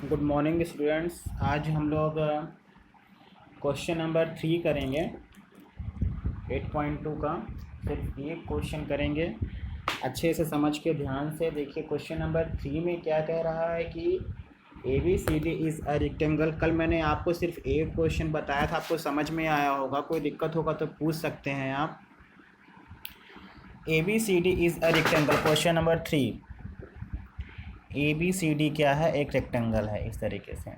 Good morning students. आज हम लोग क्वेश्चन नंबर 3 करेंगे 8.2 का। सिर्फ एक क्वेश्चन करेंगे, अच्छे से समझ के ध्यान से देखिए। क्वेश्चन नंबर 3 में क्या कह रहा है कि A B C D is a rectangle. कल मैंने आपको सिर्फ एक क्वेश्चन बताया था, आपको समझ में आया होगा। कोई दिक्कत होगा तो पूछ सकते हैं आप। A B C D is a rectangle, question number 3। A B C D क्या है? एक रेक्टेंगल है। इस तरीके से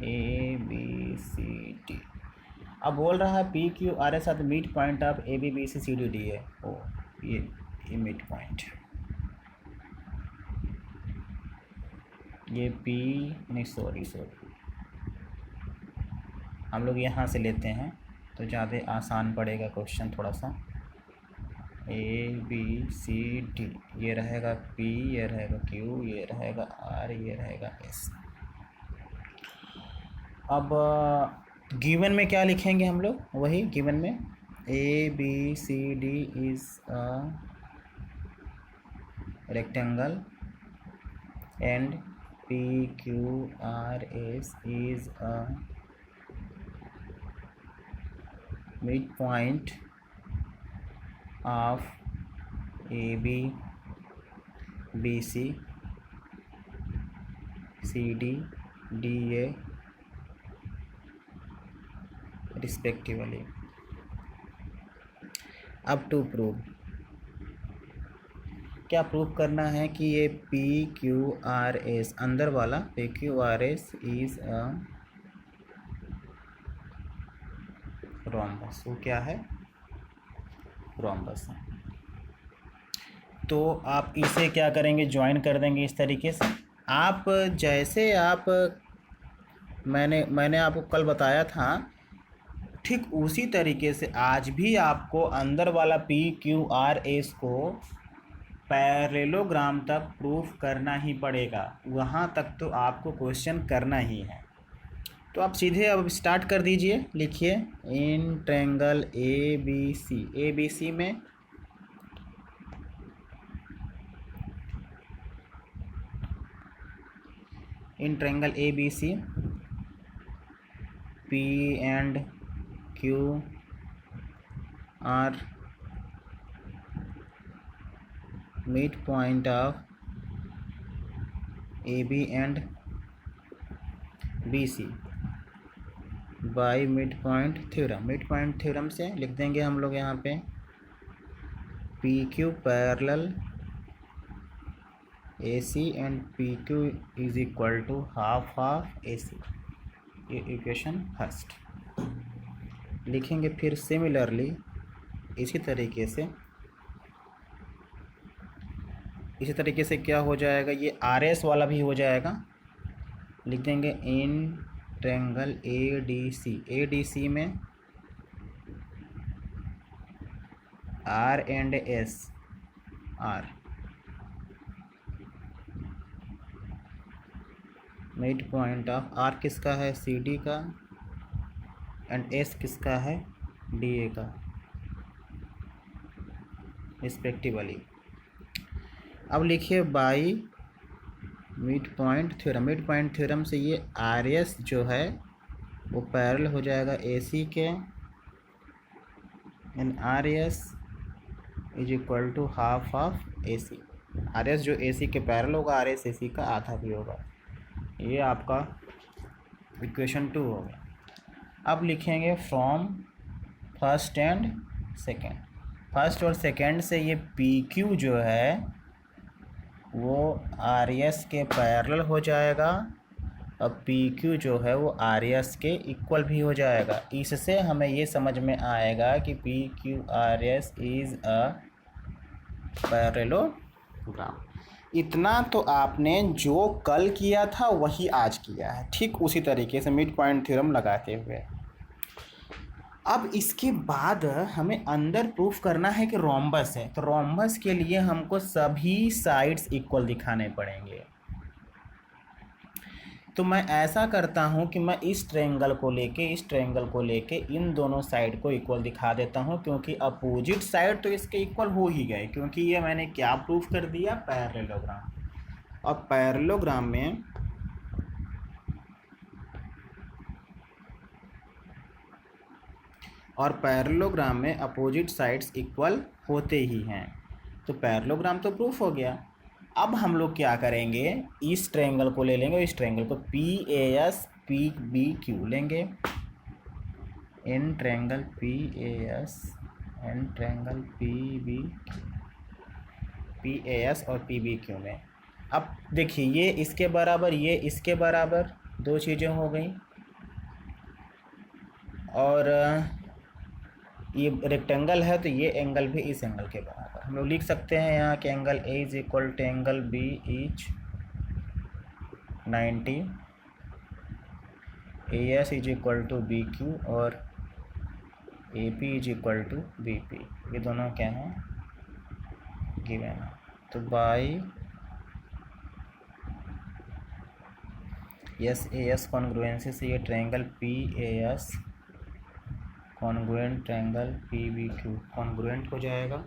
ए बी सी डी। अब बोल रहा है पी क्यू आर एस साथ mid point of A B B C C D D है। ओ ये मिड पॉइंट, ये पी नहीं, सॉरी हम लोग यहाँ से लेते हैं तो ज़्यादा आसान पड़ेगा क्वेश्चन थोड़ा सा। ए बी सी डी, ये रहेगा पी, ये रहेगा क्यू, ये रहेगा आर, ये रहेगा एस। अब गिवन में क्या लिखेंगे हम लोग? वही गिवन में A B C D is a rectangle and P Q R S is a mid point of A B B C C D D A respectively. अब टू प्रूव, क्या प्रूव करना है कि ये पी क्यू आर एस, अंदर वाला P Q R S is a rhombus. वो क्या है? रोम्बस है। तो आप इसे क्या करेंगे? ज्वाइन कर देंगे इस तरीके से। आप जैसे आप मैंने आपको कल बताया था, ठीक उसी तरीके से आज भी आपको अंदर वाला पी क्यू आर एस को पैरेललोग्राम तक प्रूफ करना ही पड़ेगा। वहाँ तक तो आपको क्वेश्चन करना ही है। तो आप सीधे अब स्टार्ट कर दीजिए। लिखिए इन ट्रायंगल ए बी सी में in triangle A B C P and Q R mid point of A B and B C by mid point theorem. Mid point theorem से लिख देंगे हम लोग यहाँ पे P Q parallel A C and P Q is equal to half of A C. ये equation first लिखेंगे। फिर सिमिलरली इसी तरीके से क्या हो जाएगा, ये आर एस वाला भी हो जाएगा। लिख देंगे इन ट्रायंगल ए डी सी में R and S are mid point of R किसका है? सी डी का, एंड एस किसका है? डी ए का रिस्पेक्टिवली। अब लिखिए by mid point theorem. Mid point theorem से ये आर एस जो है वो पैरेलल हो जाएगा ए सी के, and R S is equal to half of A C. R S जो ए सी के पैरेलल होगा, आर एस ए सी का आधा भी होगा। ये आपका इक्वेशन 2 हो गया। अब लिखेंगे from first and second. First और सेकेंड से ये पी क्यू जो है वो आर एस के पैरेलल हो जाएगा, और पी क्यू जो है वो आर एस के इक्वल भी हो जाएगा। इससे हमें ये समझ में आएगा कि P Q R S is a parallelogram. इतना तो आपने जो कल किया था वही आज किया है, ठीक उसी तरीके से मिड पॉइंट थ्योरम लगाते हुए। अब इसके बाद हमें अंदर प्रूफ करना है कि रोम्बस है। तो रोम्बस के लिए हमको सभी साइड्स इक्वल दिखाने पड़ेंगे। तो मैं ऐसा करता हूँ कि मैं इस ट्रायंगल को लेके इन दोनों साइड को इक्वल दिखा देता हूँ, क्योंकि अपोजिट साइड तो इसके इक्वल हो ही गए, क्योंकि ये मैंने क्या प्रूफ कर दिया, पैरेललोग्राम। अब पैरेललोग्राम में अपोजिट साइड्स इक्वल होते ही हैं, तो पैरेललोग्राम तो प्रूफ हो गया। अब हम लोग क्या करेंगे, इस ट्रायंगल को ले लेंगे, इस ट्रायंगल को PAS PBQ लेंगे, in triangle PAS and triangle PAS और PBQ में। अब देखिए ये इसके बराबर, ये इसके बराबर, दो चीज़ें हो गई, और ये रेक्टेंगल है तो ये एंगल भी इस एंगल के बराबर। हम लोग लिख सकते हैं यहाँ के angle A is equal to angle B each 90, AS is equal to BQ और AP is equal to BP। ये दोनों क्या हैं, गिवन है। तो बाई AS कॉन्ग्रुएंसी से ये triangle PAS congruent triangle PBQ congruent हो जाएगा,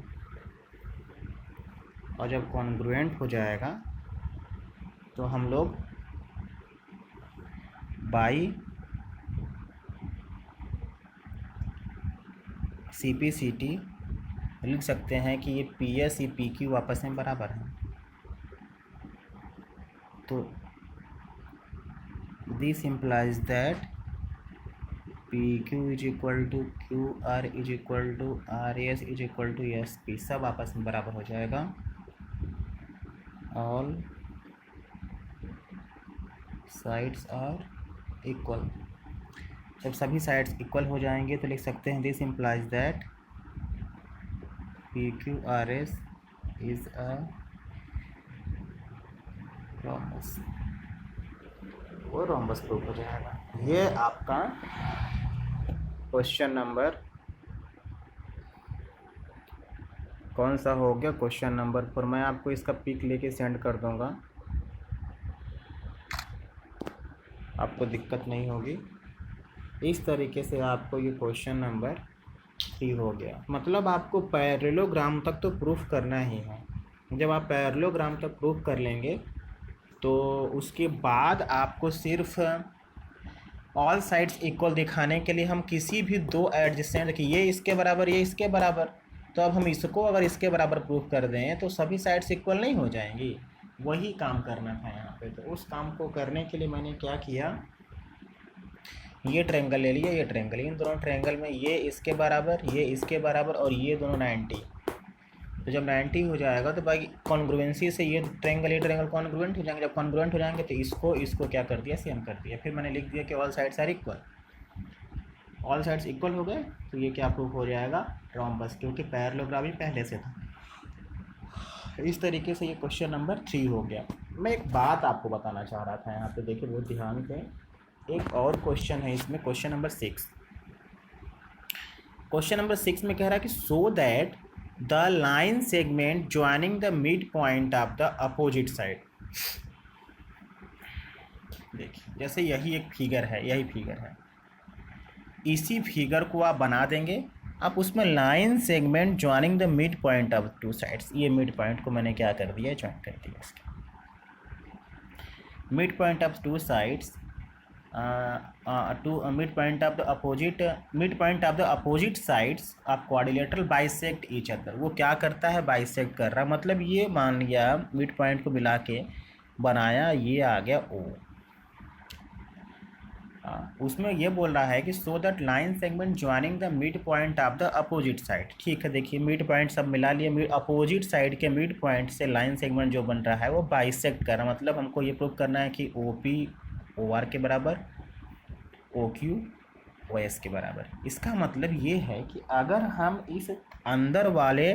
और जब कॉन्ग्रुएंट हो जाएगा तो हम लोग बाई CPCT लिख सकते हैं कि ये PS ये PQ आपस में बराबर हैं। तो this implies that PQ is equal to QR is equal to RS is equal to SP, सब आपस में बराबर हो जाएगा। All sides are equal. जब सभी साइड्स इक्वल हो जाएंगे तो लिख सकते हैं this implies that PQRS is a rhombus, वो रोम्बस प्रूफ हो जाएगा। ये आपका क्वेश्चन नंबर कौन सा हो गया, क्वेश्चन नंबर 4। मैं आपको इसका पिक लेके सेंड कर दूंगा, आपको दिक्कत नहीं होगी। इस तरीके से आपको ये क्वेश्चन नंबर 3 हो गया। मतलब आपको पैरेललोग्राम तक तो प्रूफ करना ही है। जब आप पैरेललोग्राम तक प्रूफ कर लेंगे तो उसके बाद आपको सिर्फ ऑल साइड्स इक्वल दिखाने के लिए हम किसी भी दो एडजेसेंट, देखिए ये इसके बराबर, ये इसके बराबर, तो अब हम इसको अगर इसके बराबर प्रूफ कर दें तो सभी साइड्स इक्वल नहीं हो जाएंगी। वही काम करना था यहाँ पे। तो उस काम को करने के लिए मैंने क्या किया, ये ट्रायंगल ले लिया, ये ट्रायंगल, इन दोनों ट्रायंगल में ये इसके बराबर, ये इसके बराबर, और ये दोनों 90। तो जब 90 हो जाएगा तो भाई कॉन्ग्रुएंसी से ये ट्रायंगल कॉन्ग्रुएंट हो जाएंगे। जब कॉन्ग्रुएंट हो जाएंगे तो इसको क्या कर दिया, सेम कर दिया। फिर मैंने लिख दिया कि all sides are equal. All sides equal हो गए तो ये क्या प्रूफ हो जाएगा, रोम्बस, क्योंकि पैरेललोग्राम ही पहले से था। इस तरीके से ये क्वेश्चन नंबर 3 हो गया। मैं एक बात आपको बताना चाह रहा था यहाँ पे, देखिए बहुत ध्यान से। एक और क्वेश्चन है इसमें, क्वेश्चन नंबर 6। क्वेश्चन नंबर 6 में कह रहा है कि so that the line segment joining the mid point of the opposite side. देखिए जैसे यही एक फिगर है, यही फिगर है, इसी फिगर को आप बना देंगे। अब उसमें line segment joining the mid point of two sides, ये मिड पॉइंट को मैंने क्या कर दिया, ज्वाइन कर दिया। इसके mid point of two sides to mid point of the opposite sides of quadrilateral bisect each other. वो क्या करता है, बाइसेक्ट कर रहा, मतलब ये मान लिया मिड पॉइंट को मिला के बनाया, ये आ गया O। उसमें ये बोल रहा है कि so that line segment joining the mid point of the opposite side. ठीक है, देखिए मिड पॉइंट सब मिला लिए, अपोजिट साइड के मिड पॉइंट से लाइन सेगमेंट जो बन रहा है वो बाइसेक्ट कर रहा है। मतलब हमको ये प्रूव करना है कि OP OR के बराबर, OQ OS के बराबर। इसका मतलब ये है कि अगर हम इस अंदर वाले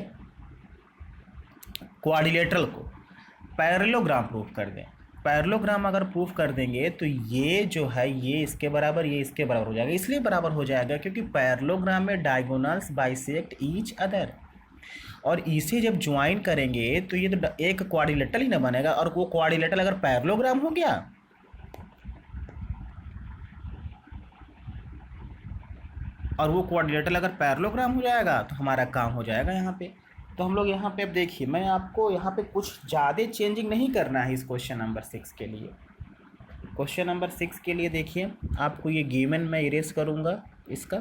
क्वाड्रिलेटरल को पैरेललोग्राम प्रूफ कर दें, पैरेललोग्राम अगर प्रूफ कर देंगे तो ये जो है ये इसके बराबर, ये इसके बराबर हो जाएगा। इसलिए बराबर हो जाएगा क्योंकि पैरेललोग्राम में डायगोनल्स बाइसेक्ट ईच अदर, और इसे जब ज्वाइन करेंगे तो ये तो एक क्वाड्रिलेटरल ही ना बनेगा। और वो क्वाड्रिलेटरल अगर पैरेललोग्राम हो गया और वो क्वाड्रिलेटरल अगर पैरेललोग्राम हो जाएगा तो हमारा काम हो जाएगा यहाँ पे। तो हम लोग यहाँ पे अब देखिए, मैं आपको यहाँ पे कुछ ज़्यादा चेंजिंग नहीं करना है इस क्वेश्चन नंबर 6 के लिए। क्वेश्चन नंबर 6 के लिए देखिए, आपको ये गिवन मैं इरेज करूँगा इसका,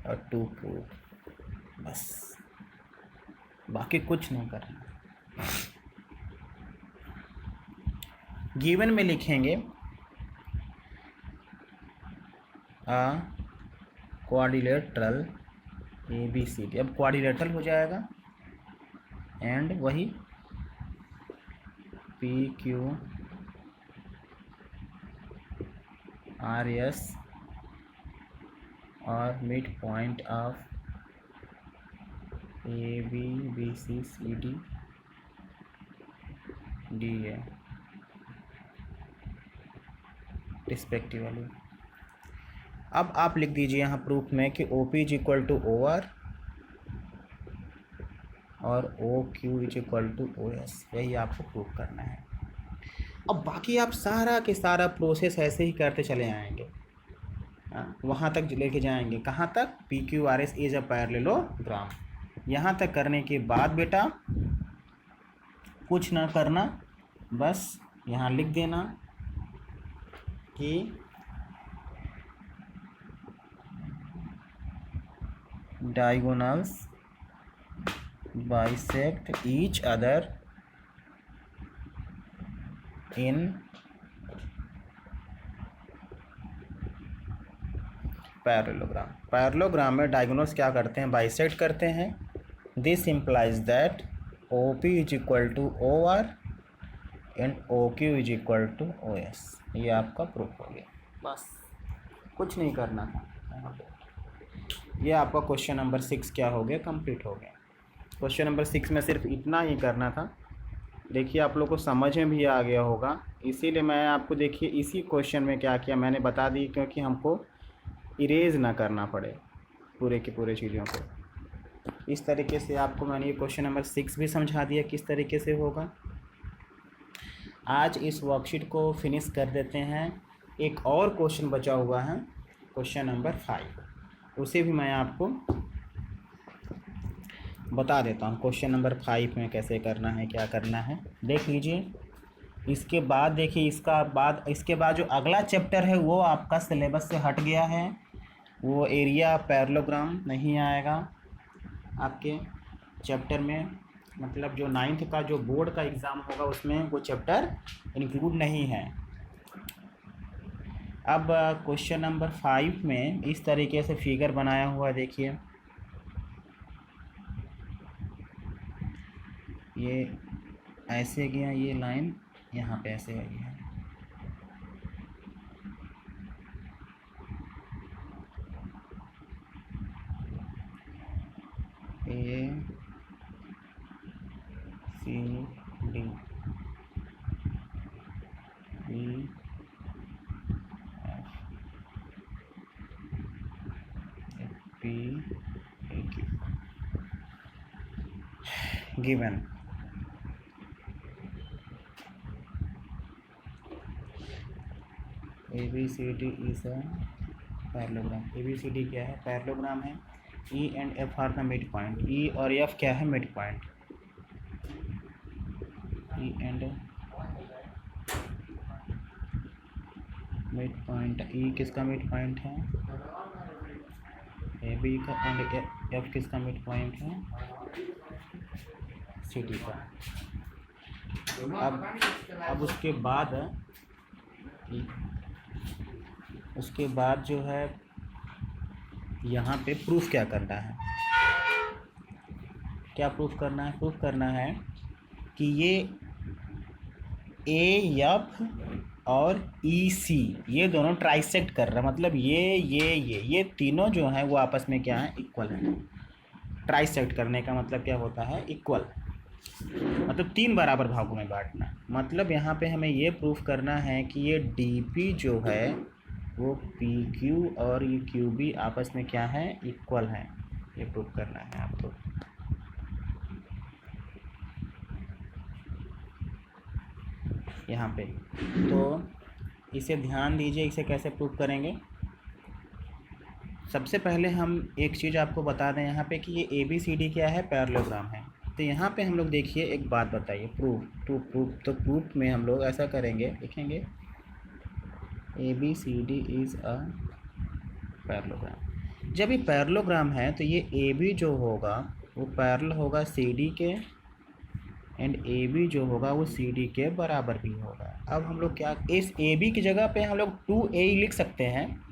और टू प्रूव, बस बाकी कुछ नहीं करना। गिवन में लिखेंगे क्वाड्रिलेटरल ABCD, अब क्वाड्रिलेटरल हो जाएगा एंड वही PQRS और mid point of ABCD DA respectively. अब आप लिख दीजिए यहाँ प्रूफ में कि OP is equal to OR और OQ is equal to OS, यही आपको प्रूफ करना है। अब बाकी आप सारा के सारा प्रोसेस ऐसे ही करते चले आएंगे, वहाँ तक लेके जाएंगे, कहाँ तक, PQRS इज अ पैरेललोग्राम। यहाँ तक करने के बाद बेटा कुछ ना करना, बस यहाँ लिख देना कि diagonals bisect each other in parallelogram. Parallelogram में डायगोनल्स क्या करते हैं, बाइसेक्ट करते हैं। This implies that OP is equal to OR and OQ is equal to OS। ये आपका प्रूफ हो गया, बस कुछ नहीं करना था। ये आपका क्वेश्चन नंबर 6 क्या हो गया, कंप्लीट हो गया। क्वेश्चन नंबर 6 में सिर्फ इतना ही करना था। देखिए आप लोग को समझ में भी आ गया होगा, इसीलिए मैं आपको देखिए इसी क्वेश्चन में क्या किया मैंने बता दी, क्योंकि हमको इरेज ना करना पड़े पूरे के पूरे चीज़ों को। इस तरीके से आपको मैंने ये क्वेश्चन नंबर 6 भी समझा दिया किस तरीके से होगा। आज इस वर्कशीट को फिनिश कर देते हैं। एक और क्वेश्चन बचा हुआ है, क्वेश्चन नंबर 5, उसे भी मैं आपको बता देता हूँ। क्वेश्चन नंबर 5 में कैसे करना है, क्या करना है, देख लीजिए। इसके बाद देखिए, इसके बाद जो अगला चैप्टर है वो आपका सिलेबस से हट गया है, वो एरिया पैरेललोग्राम नहीं आएगा आपके चैप्टर में। मतलब जो 9th का जो बोर्ड का एग्ज़ाम होगा उसमें वो चैप्टर इंक्लूड नहीं है। अब क्वेश्चन नंबर 5 में इस तरीके से फिगर बनाया हुआ देखिए, ये ऐसे गया, ये लाइन यहाँ पे ऐसे आई है, ACD EFPAQ given ABCD is a parallelogram. ABCD क्या है, पैरेललोग्राम है। E and F are the mid point, E और F क्या है, mid point. E and mid point, E किसका मिड पॉइंट है, AB का, एंड F किसका मिड पॉइंट है, CD का। अब उसके बाद जो है यहाँ पे प्रूफ क्या करना है, क्या प्रूफ करना है, प्रूफ करना है कि ये AF और EC ये दोनों ट्राइसेक्ट कर रहा है, मतलब ये तीनों जो हैं वो आपस में क्या है, इक्वल है। ट्राइसेक्ट करने का मतलब क्या होता है, इक्वल, मतलब 3 बराबर भागों में बांटना। मतलब यहाँ पे हमें ये प्रूफ करना है कि ये DP जो है वो PQ और ये QB आपस में क्या है, इक्वल है। ये प्रूफ करना है आपको। यहाँ पे तो इसे ध्यान दीजिए, इसे कैसे प्रूव करेंगे। सबसे पहले हम एक चीज़ आपको बता दें यहाँ पे कि ये ABCD क्या है, पैरेललोग्राम है। तो यहाँ पे हम लोग देखिए एक बात बताइए, प्रूफ तो प्रूफ में हम लोग ऐसा करेंगे, लिखेंगे ABCD इज़ अ पैरेललोग्राम। जब ये पैरेललोग्राम है तो ये AB जो होगा वो पैरेलल होगा CD के, एंड AB जो होगा वो CD के बराबर भी होगा। अब हम लोग क्या, इस AB की जगह पे हम लोग 2AE लिख सकते हैं,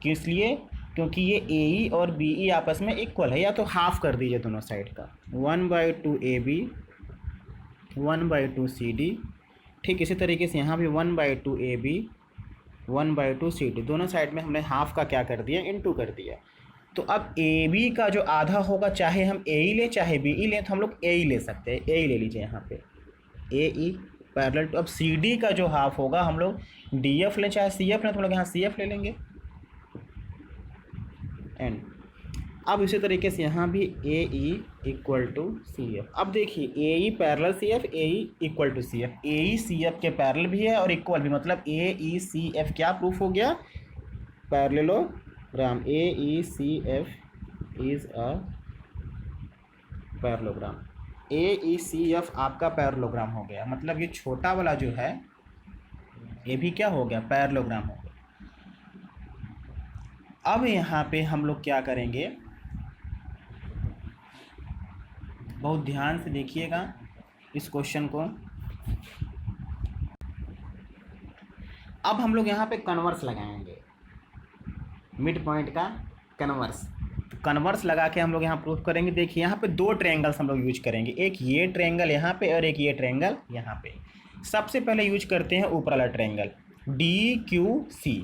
कि इसलिए क्योंकि ये AE और BE आपस में इक्वल है, या तो हाफ कर दीजिए दोनों साइड का, 1/2 AB 1/2 CD। ठीक इसी तरीके से यहाँ भी 1/2 AB 1/2 CD, दोनों साइड में हमने हाफ का क्या कर दिया, इनटू कर दिया। तो अब AB का जो आधा होगा, चाहे हम AE लें चाहे BE लें, तो हम लोग AE ले सकते हैं। AE ले लीजिए यहाँ पे, AE पैरेलल टू, अब CD का जो हाफ होगा हम लोग DF लें चाहे CF लें, तो हम लोग यहाँ CF ले लेंगे। एंड अब इसी तरीके से यहाँ भी AE इक्वल टू CF। अब देखिए AE parallel CF, AE equal to CF, AE CF के पैरेलल भी है और इक्वल भी, मतलब AE CF क्या प्रूफ हो गया, parallelogram. AE CF is a parallelogram. AE CF आपका पैरेललोग्राम हो गया, मतलब ये छोटा वाला जो है ये भी क्या हो गया, पैरेललोग्राम हो गया। अब यहाँ पे हम लोग क्या करेंगे, बहुत ध्यान से देखिएगा इस क्वेश्चन को। अब हम लोग यहाँ पे कन्वर्स लगाएंगे, मिड पॉइंट का कन्वर्स। तो कन्वर्स लगा के हम लोग यहाँ प्रूफ करेंगे। देखिए यहाँ पे दो ट्रायंगल्स हम लोग यूज करेंगे, एक ये ट्रायंगल यहाँ पे और एक ये ट्रायंगल यहाँ पे। सबसे पहले यूज करते हैं ऊपर वाला ट्रायंगल DQC।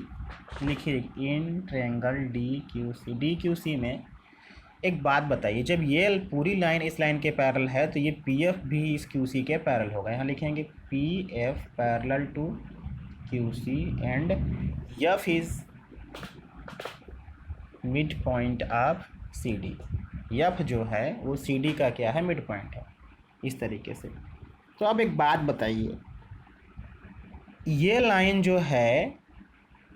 लिखिए इन ट्रायंगल DQC में एक बात बताइए, जब ये पूरी लाइन इस लाइन के पैरेलल है तो ये PF भी इस QC के पैरेलल होगा। यहाँ लिखेंगे PF parallel to QC and F is mid point of CD। F जो है वो CD का क्या है, मिड पॉइंट है, इस तरीके से। तो अब एक बात बताइए, ये लाइन जो है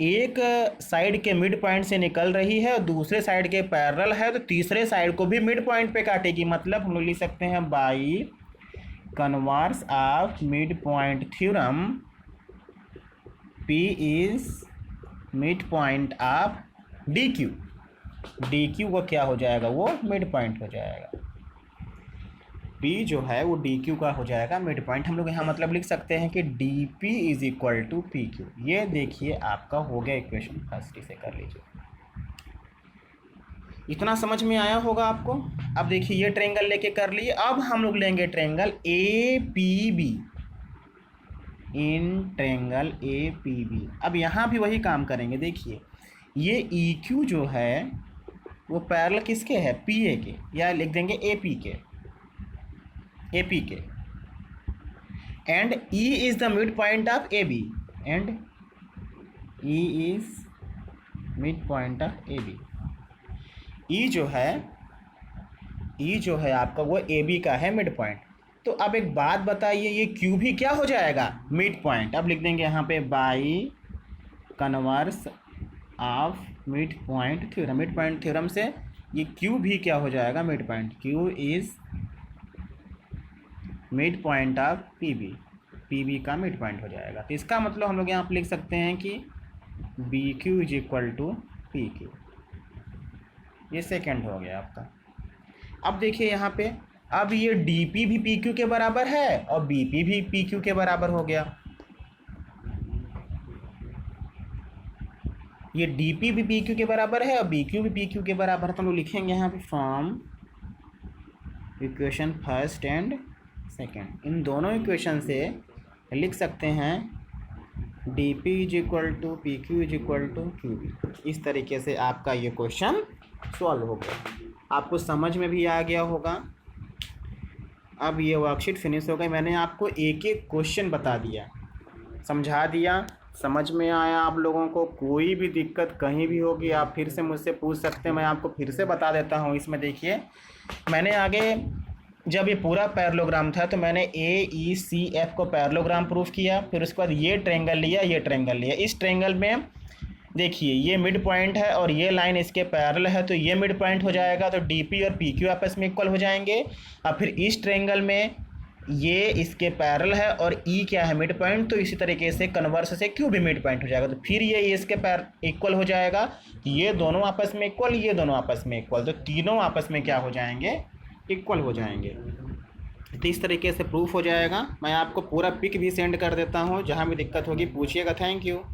एक साइड के मिड पॉइंट से निकल रही है और दूसरे साइड के पैरेलल है, तो तीसरे साइड को भी मिड पॉइंट पे काटेगी। मतलब हम लोग लिख सकते हैं by converse of mid point theorem P is mid point of DQ। DQ को क्या हो जाएगा, वो मिड पॉइंट हो जाएगा। P जो है वो DQ का हो जाएगा मिड पॉइंट। हम लोग यहाँ मतलब लिख सकते हैं कि DP is equal to PQ। ये देखिए आपका हो गया इक्वेशन फर्स्ट, इसे कर लीजिए। इतना समझ में आया होगा आपको। अब देखिए ये ट्रायंगल लेके कर लिए, अब हम लोग लेंगे triangle APB। In triangle APB अब यहाँ भी वही काम करेंगे। देखिए ये EQ जो है वो पैरेलल किसके है, PA के, या लिख देंगे AP के, and E is the mid point of AB, and E is mid point of AB। E जो है आपका वो AB का है मिड पॉइंट। तो अब एक बात बताइए, ये Q भी क्या हो जाएगा, मिड पॉइंट। अब लिख देंगे यहाँ पे by converse of mid point theorem. Mid point theorem से ये Q भी क्या हो जाएगा, mid point. Q is mid point of PB का मिड पॉइंट हो जाएगा। तो इसका मतलब हम लोग यहाँ पर लिख सकते हैं कि BQ is equal to PQ। ये सेकंड हो गया आपका। अब देखिए यहाँ पे, अब ये DP भी PQ के बराबर है और BP भी PQ के बराबर हो गया। ये DP भी PQ के बराबर है और BQ भी PQ के बराबर है। तो हम लोग लिखेंगे यहाँ पे from equation first and second, इन दोनों इक्वेशन से लिख सकते हैं DP is equal to PQ is equal to QB। इस तरीके से आपका ये क्वेश्चन सॉल्व हो गया। आपको समझ में भी आ गया होगा। अब ये वर्कशीट फिनिश हो गई। मैंने आपको एक एक क्वेश्चन बता दिया, समझा दिया, समझ में आया आप लोगों को। कोई भी दिक्कत कहीं भी होगी आप फिर से मुझसे पूछ सकते हैं, मैं आपको फिर से बता देता हूँ। इसमें देखिए मैंने आगे जब ये पूरा पैरेललोग्राम था तो मैंने ए ई सी एफ को पैरेललोग्राम प्रूफ किया, फिर उसके बाद ये ट्रायंगल लिया, ये ट्रायंगल लिया। इस ट्रायंगल में देखिए ये मिड पॉइंट है और ये लाइन इसके पैरेलल है, तो ये मिड पॉइंट हो जाएगा, तो डी पी और पी क्यू आपस में इक्वल हो जाएंगे। अब फिर इस ट्रायंगल में ये इसके पैरेलल है और ई क्या है, मिड पॉइंट, तो इसी तरीके से कन्वर्स से क्यू भी मिड पॉइंट हो जाएगा, तो फिर ये इसके इक्वल हो जाएगा। ये दोनों आपस में इक्वल, ये दोनों आपस में इक्वल, तो तीनों आपस में क्या हो जाएंगे, इक्वल हो जाएंगे। तो इस तरीके से प्रूफ हो जाएगा। मैं आपको पूरा पिक भी सेंड कर देता हूँ, जहाँ भी दिक्कत होगी पूछिएगा। Thank you.